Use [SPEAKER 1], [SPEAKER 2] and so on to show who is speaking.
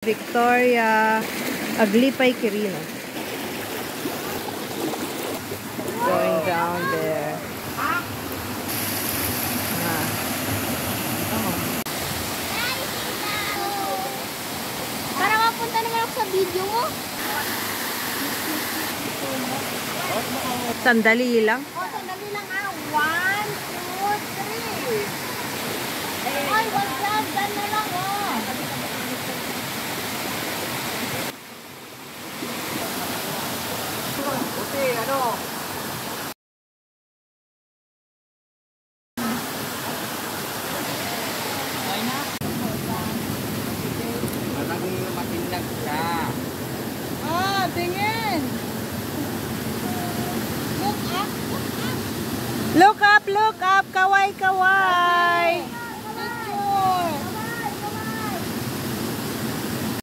[SPEAKER 1] Victoria Aglipay Quirino. Going down there.
[SPEAKER 2] Para mapunta naman ako sa video mo.
[SPEAKER 1] Sandali lang.
[SPEAKER 2] Sandali lang ah. 1, 2, 3. Ay, wag lang. Dan na lang oh.
[SPEAKER 3] Buti, ano? Okay na? Parang matinag siya.
[SPEAKER 2] Ah, tingin. Look up, look up.
[SPEAKER 1] Look up, look up. Kaway, kaway.